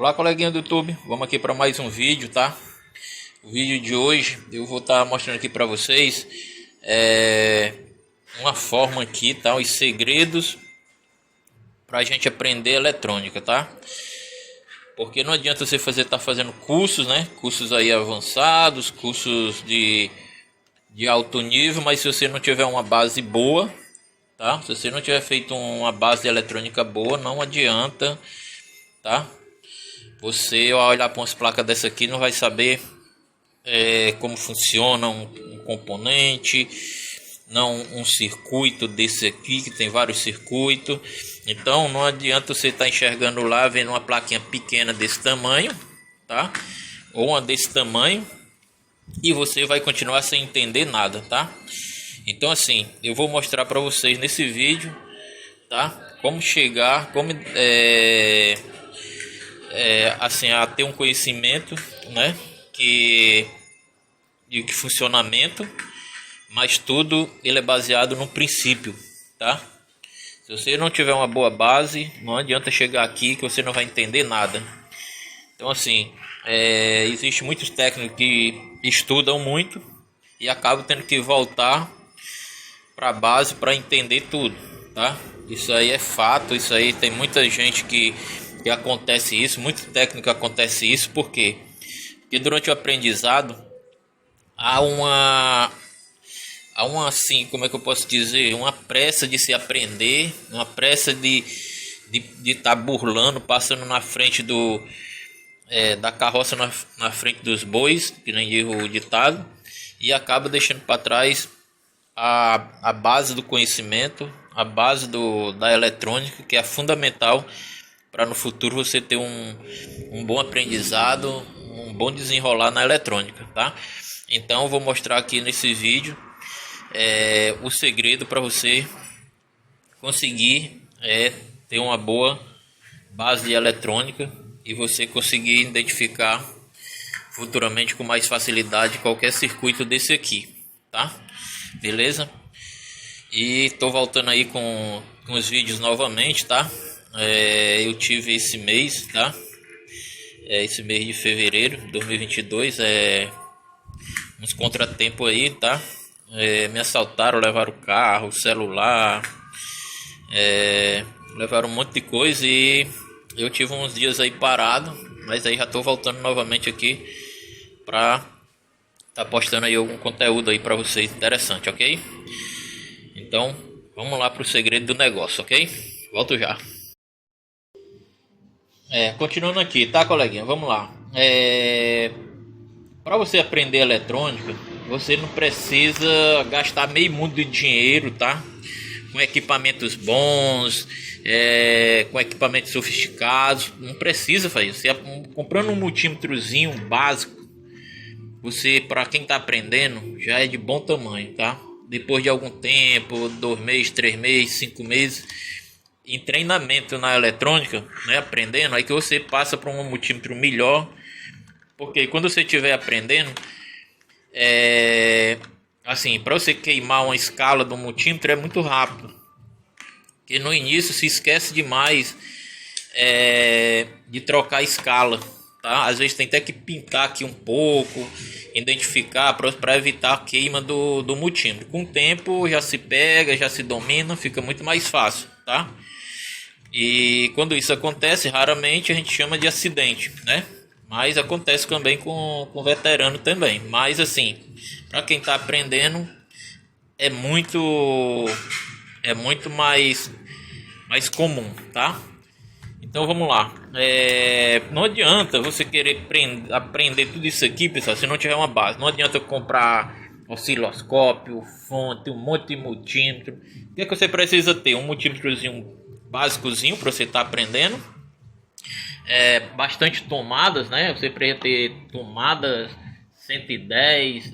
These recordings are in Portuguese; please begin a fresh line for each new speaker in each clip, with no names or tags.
Olá, coleguinha do YouTube, vamos aqui para mais um vídeo, tá? O vídeo de hoje eu vou estar mostrando aqui para vocês uma forma aqui, tá? Os segredos para a gente aprender eletrônica, tá? Porque não adianta você estar fazendo cursos, né? Cursos aí avançados, cursos de alto nível, mas se você não tiver uma base boa, tá? Se você não tiver feito uma base de eletrônica boa, não adianta, tá? Você ao olhar para umas placas dessa aqui não vai saber como funciona um componente, não um circuito desse aqui que tem vários circuitos. Então não adianta você estar enxergando lá, vendo uma plaquinha pequena desse tamanho, tá? Ou uma desse tamanho, e você vai continuar sem entender nada, tá? Então assim, eu vou mostrar para vocês nesse vídeo, tá? Como chegar, assim, a ter um conhecimento, né? De funcionamento, mas tudo ele é baseado no princípio, tá? Se você não tiver uma boa base, não adianta chegar aqui que você não vai entender nada. Então assim, existe muitos técnicos que estudam muito e acabam tendo que voltar para a base para entender tudo, tá? Isso aí é fato, isso aí tem muita gente que acontece isso, muito técnico acontece isso. Por quê? Porque durante o aprendizado há uma assim, como é que eu posso dizer, uma pressa de se aprender, uma pressa de estar burlando, passando na frente da carroça, na frente dos bois, que nem diz o ditado, e acaba deixando para trás a base do conhecimento, a base da eletrônica, que é fundamental para no futuro você ter um bom aprendizado, um bom desenrolar na eletrônica, tá? Então eu vou mostrar aqui nesse vídeo o segredo para você conseguir ter uma boa base de eletrônica e você conseguir identificar futuramente com mais facilidade qualquer circuito desse aqui, tá? Beleza? E tô voltando aí com os vídeos novamente, tá? Eu tive esse mês, tá? Esse mês de fevereiro de 2022, uns contratempos aí, tá? Me assaltaram, levaram o carro, o celular, levaram um monte de coisa e eu tive uns dias aí parado, mas aí já tô voltando novamente aqui pra tá postando aí algum conteúdo aí pra vocês interessante, ok? Então vamos lá pro segredo do negócio, ok? Volto já. Continuando aqui, tá, coleguinha? Vamos lá. Para você aprender eletrônica, você não precisa gastar meio mundo de dinheiro, tá? Com equipamentos bons, com equipamentos sofisticados, não precisa fazer isso. Você comprando um multímetrozinho básico, você, para quem tá aprendendo, já é de bom tamanho, tá? Depois de algum tempo, 2 meses, 3 meses, 5 meses em treinamento na eletrônica, né, aprendendo, aí que você passa para um multímetro melhor, porque quando você estiver aprendendo, assim, para você queimar uma escala do multímetro é muito rápido, porque no início se esquece demais de trocar a escala, tá? Às vezes tem até que pintar aqui um pouco, identificar para evitar a queima do multímetro. Com o tempo já se pega, já se domina, fica muito mais fácil, tá? E quando isso acontece, raramente a gente chama de acidente, né? Mas acontece também com veterano também. Mas assim, para quem está aprendendo, é muito mais comum, tá? Então vamos lá. Não adianta você querer aprender tudo isso aqui, pessoal, se não tiver uma base. Não adianta comprar osciloscópio, fonte, um monte de multímetro. O que você precisa ter? Um multímetrozinho básicozinho para você estar aprendendo. Bastante tomadas, né? Você precisa ter tomadas 110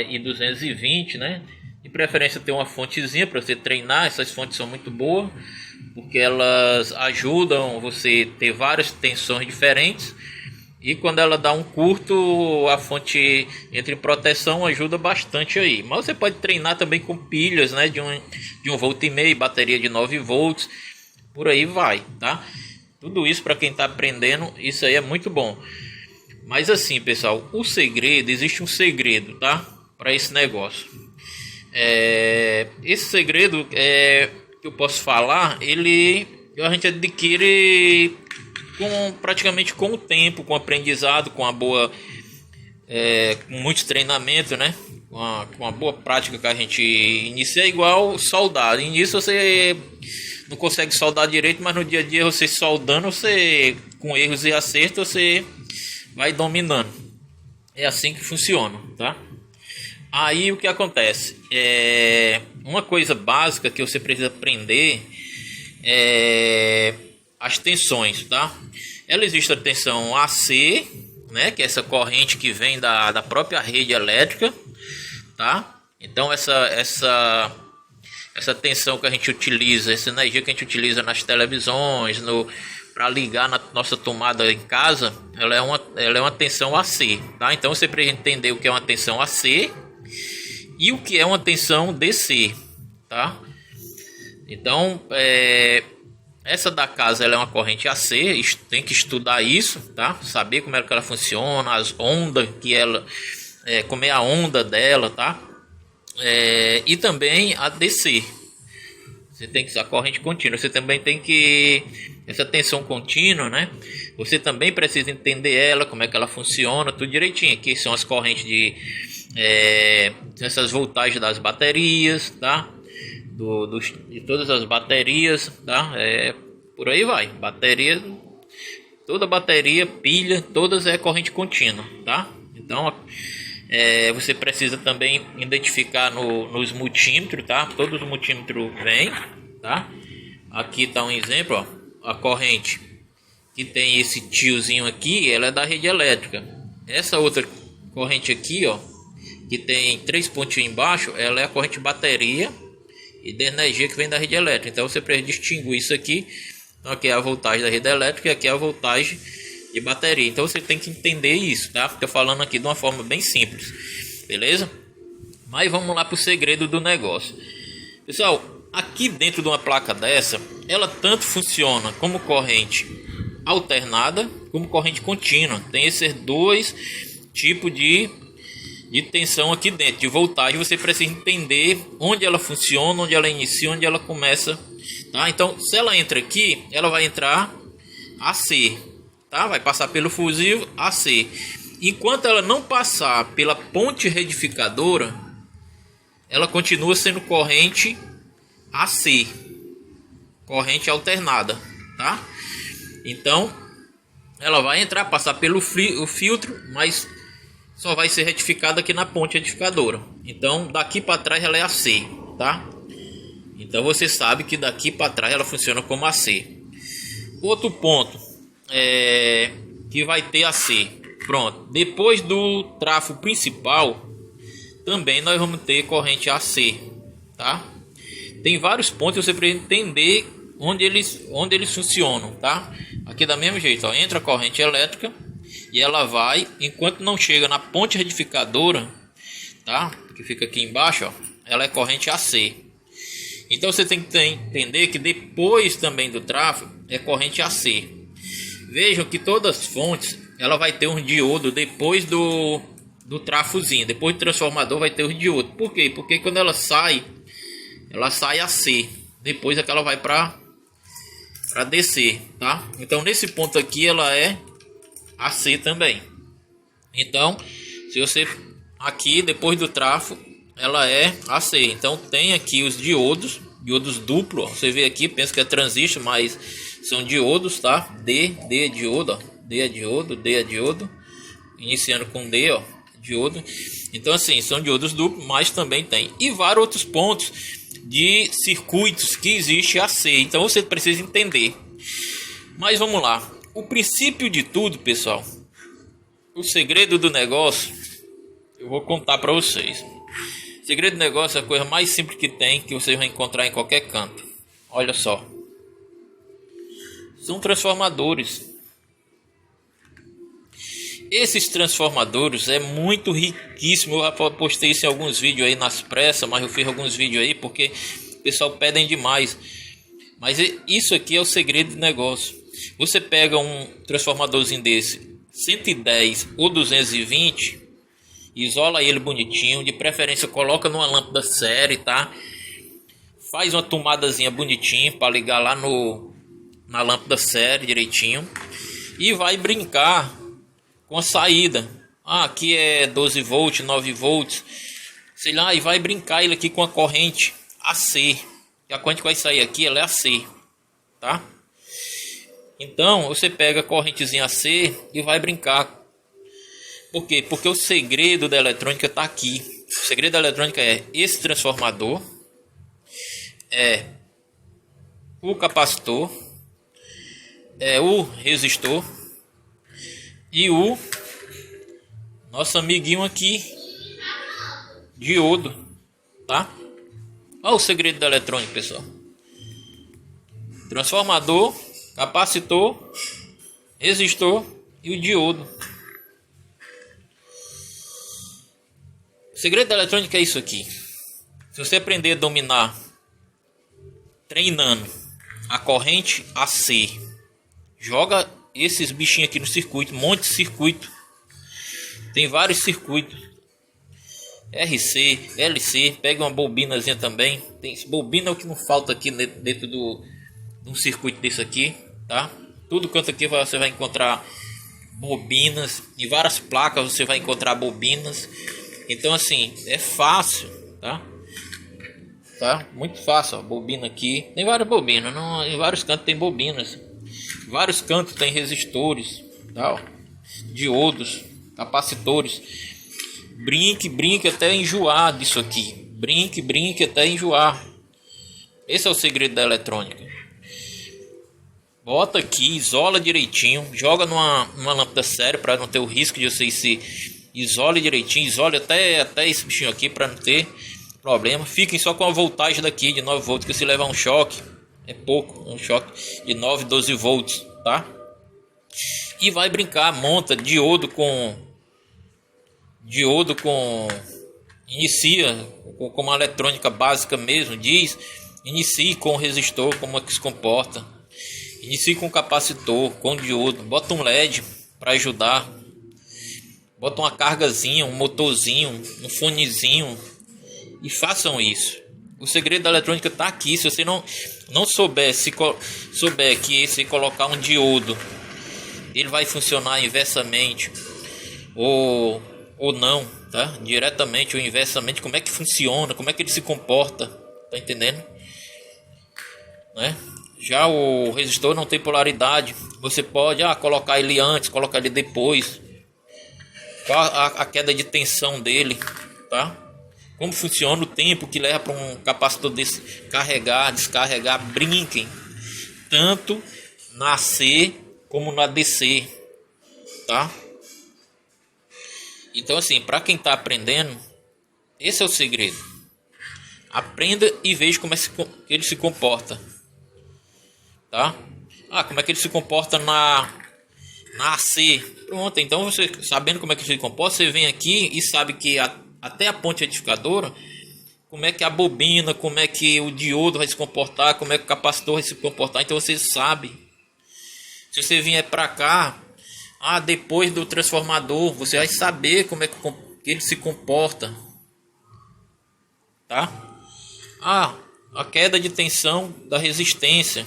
e 220, né? De preferência ter uma fontezinha para você treinar. Essas fontes são muito boas, porque elas ajudam você a ter várias tensões diferentes. E quando ela dá um curto, a fonte entra em proteção, ajuda bastante aí. Mas você pode treinar também com pilhas, né? De 1,5 volt, bateria de 9 volts. Por aí vai, tá? Tudo isso para quem está aprendendo, isso aí é muito bom. Mas assim, pessoal, o segredo, existe um segredo, tá? Para esse negócio. Esse segredo que eu posso falar, a gente adquire praticamente com o tempo, com o aprendizado, com a boa, com muito treinamento, né? Com uma boa prática que a gente inicia, igual soldar. No início você não consegue soldar direito, mas no dia a dia você soldando, você com erros e acertos, você vai dominando. É assim que funciona, tá? Aí o que acontece? Uma coisa básica que você precisa aprender é as tensões, tá? Ela existe a tensão AC, né? Que é essa corrente que vem da própria rede elétrica, tá? Então essa tensão que a gente utiliza, essa energia que a gente utiliza nas televisões, para ligar na nossa tomada em casa, ela é uma tensão AC, tá? Então você precisa entender o que é uma tensão AC e o que é uma tensão DC, tá? Então essa da casa, ela é uma corrente AC, tem que estudar isso, tá? Saber como é que ela funciona, as ondas que ela, como é a onda dela, tá? E também a DC. Você tem que a corrente contínua. Você também tem que essa tensão contínua, né? Você também precisa entender ela, como é que ela funciona, tudo direitinho. Aqui são as correntes essas voltagens das baterias, tá? De todas as baterias, tá? Por aí vai. Bateria, toda bateria, pilha, todas é corrente contínua, tá? Então você precisa também identificar nos multímetros, tá? Todos os multímetros vêm, tá? Aqui tá um exemplo, ó. A corrente que tem esse tiozinho aqui, ela é da rede elétrica. Essa outra corrente aqui, ó, que tem 3 pontinhos embaixo, ela é a corrente bateria e de energia que vem da rede elétrica. Então você precisa distinguir isso aqui. Então aqui é a voltagem da rede elétrica e aqui é a voltagem de bateria. Então você tem que entender isso, tá? Estou falando aqui de uma forma bem simples, beleza? Mas vamos lá para o segredo do negócio. Pessoal, aqui dentro de uma placa dessa, ela tanto funciona como corrente alternada como corrente contínua. Tem esses dois tipos de tensão aqui dentro, de voltagem. Você precisa entender onde ela funciona, onde ela inicia, onde ela começa, tá? Então se ela entra aqui, ela vai entrar AC, tá? Vai passar pelo fusível AC. Enquanto ela não passar pela ponte retificadora, ela continua sendo corrente AC, corrente alternada, tá? Então ela vai entrar, passar pelo o filtro, mas só vai ser retificada aqui na ponte retificadora. Então daqui para trás ela é AC, tá? Então você sabe que daqui para trás ela funciona como AC. Outro ponto que vai ter AC. Pronto. Depois do trafo principal, também nós vamos ter corrente AC, tá? Tem vários pontos, você precisa entender onde eles funcionam, tá? Aqui da mesmo jeito, ó, entra a corrente elétrica e ela vai, enquanto não chega na ponte retificadora, tá? Que fica aqui embaixo, ó, ela é corrente AC. Então você tem que entender que depois também do tráfego é corrente AC. Vejam que todas as fontes, ela vai ter um diodo depois do trafozinho, depois do transformador vai ter o diodo. Por quê? Porque quando ela sai AC, depois é que ela vai para DC, tá? Então nesse ponto aqui ela é AC também. Então se você aqui depois do trafo ela é AC. Então tem aqui os diodos duplo, ó. Você vê aqui, pensa que é transistor, mas são diodos, tá? D é diodo, ó. D é diodo, D é diodo, iniciando com D, ó, diodo. Então assim, são diodos duplos, mas também tem e vários outros pontos de circuitos que existe AC. Então você precisa entender. Mas vamos lá. O princípio de tudo, pessoal, o segredo do negócio, eu vou contar para vocês. O segredo do negócio é a coisa mais simples que tem, que vocês vão encontrar em qualquer canto. Olha só. São transformadores. Esses transformadores é muito riquíssimo. Eu já postei isso em alguns vídeos aí nas pressas, mas eu fiz alguns vídeos aí porque o pessoal pedem demais. Mas isso aqui é o segredo do negócio. Você pega um transformadorzinho desse, 110 ou 220, isola ele bonitinho, de preferência coloca numa lâmpada série, tá? Faz uma tomadazinha bonitinha para ligar lá na lâmpada série direitinho e vai brincar com a saída. Aqui é 12 volts, 9 volts, sei lá, e vai brincar ele aqui com a corrente AC. E a corrente que vai sair aqui, ela é AC, tá? Então, você pega a correntezinha AC e vai brincar. Por quê? Porque o segredo da eletrônica está aqui. O segredo da eletrônica é esse transformador, é o capacitor, é o resistor e o nosso amiguinho aqui, diodo, tá? Olha o segredo da eletrônica, pessoal. Transformador, capacitor, resistor e o diodo. O segredo da eletrônica é isso aqui. Se você aprender a dominar treinando a corrente AC, joga esses bichinhos aqui no circuito, um monte de circuito. Tem vários circuitos. RC, LC, pega uma bobinazinha também. Tem bobina é o que não falta aqui dentro de um circuito desse aqui, tá? Tudo quanto aqui você vai encontrar bobinas, em várias placas você vai encontrar bobinas. Então assim, é fácil, tá? Tá? Muito fácil, ó, bobina aqui. Tem várias bobinas, não, em vários cantos tem bobinas. Em vários cantos tem resistores, tá? Ó, diodos, capacitores. Brinque até enjoar disso aqui. Brinque até enjoar. Esse é o segredo da eletrônica. Bota aqui, isola direitinho, joga numa lâmpada séria para não ter o risco de você se isole direitinho, isole até esse bichinho aqui para não ter problema. Fiquem só com a voltagem daqui de 9 volts, que se levar um choque é pouco, um choque de 9, 12 volts, tá? E vai brincar, monta diodo com inicia com uma eletrônica básica mesmo, inicie com o resistor, como é que se comporta. Inicie com capacitor, com diodo, bota um LED para ajudar. Bota uma cargazinha, um motorzinho, um fonezinho e façam isso. O segredo da eletrônica está aqui. Se você não souber, souber que se colocar um diodo, ele vai funcionar inversamente ou não, tá? Diretamente ou inversamente, como é que funciona, como é que ele se comporta, tá entendendo? Né? Já o resistor não tem polaridade. Você pode colocar ele antes, colocar ele depois. Qual a queda de tensão dele, tá? Como funciona o tempo que leva para um capacitor desse carregar, descarregar. Brinquem tanto na AC como na DC, tá? Então assim, para quem está aprendendo, esse é o segredo. Aprenda e veja como é que ele se comporta, tá? Como é que ele se comporta na AC. Pronto, então você sabendo como é que ele se comporta, você vem aqui e sabe que até a ponte retificadora, como é que a bobina, como é que o diodo vai se comportar, como é que o capacitor vai se comportar. Então você sabe. Se você vier para cá, depois do transformador, você vai saber como é que ele se comporta, tá? A queda de tensão da resistência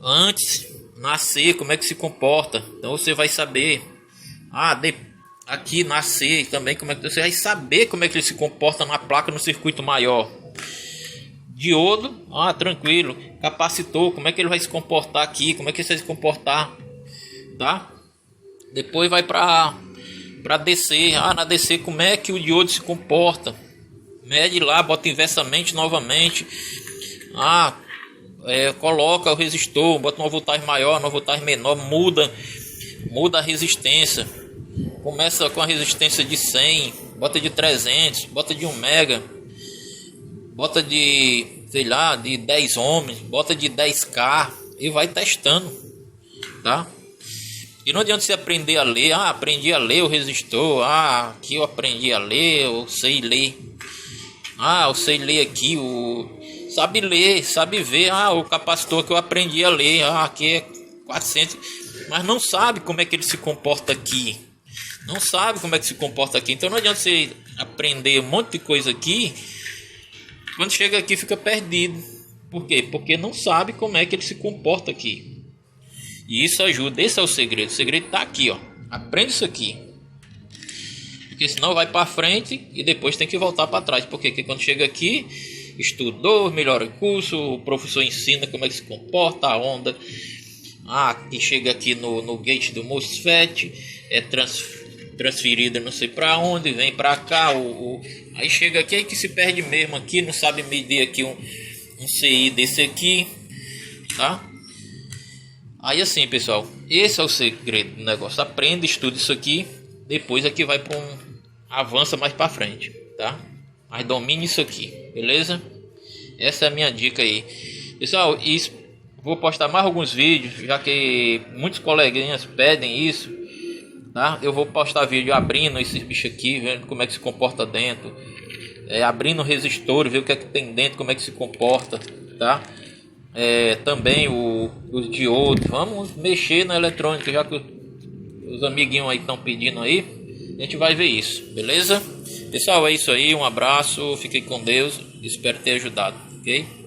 antes nascer, como é que se comporta. Então você vai saber. Aqui nascer também, como é que você vai saber como é que ele se comporta na placa, no circuito maior. Diodo, tranquilo. Capacitor, como é que ele vai se comportar aqui, como é que ele vai se comportar, tá? Depois vai para DC. Na DC, como é que o diodo se comporta. Mede lá, bota inversamente novamente. Coloca o resistor, bota uma voltagem maior, uma voltagem menor, muda a resistência. Começa com a resistência de 100, bota de 300, bota de 1 mega, bota de, sei lá, de 10 ohms, bota de 10K e vai testando, tá? E não adianta você aprender a ler. Aprendi a ler o resistor, aqui eu aprendi a ler, eu sei ler. Eu sei ler aqui, sabe ler, sabe ver. O capacitor que eu aprendi a ler, aqui paciência, mas não sabe como é que ele se comporta aqui. Não sabe como é que se comporta aqui. Então não adianta você aprender um monte de coisa aqui, quando chega aqui fica perdido. Por quê? Porque não sabe como é que ele se comporta aqui. E isso ajuda, esse é o segredo. O segredo está aqui, ó. Aprende isso aqui. Porque senão vai para frente e depois tem que voltar para trás. Porque quando chega aqui, estudou, melhora o curso, o professor ensina como é que se comporta, a onda. E chega aqui no gate do MOSFET, é transferida não sei para onde, vem para cá. Aí chega aqui, aí que se perde mesmo aqui, não sabe medir aqui um CI desse aqui, tá? Aí assim, pessoal, esse é o segredo do negócio. Aprenda, estuda isso aqui, depois aqui vai para avança mais para frente, tá? Mas domine isso aqui, beleza? Essa é a minha dica aí, pessoal. Vou postar mais alguns vídeos, já que muitos coleguinhas pedem isso, tá? Eu vou postar vídeo abrindo esses bichos aqui, vendo como é que se comporta dentro, abrindo o resistor, ver o que é que tem dentro, como é que se comporta, tá? Também os diodos. Vamos mexer na eletrônica, já que os amiguinhos aí estão pedindo aí, a gente vai ver isso, beleza? Pessoal, é isso aí, um abraço, fiquem com Deus, espero ter ajudado, ok?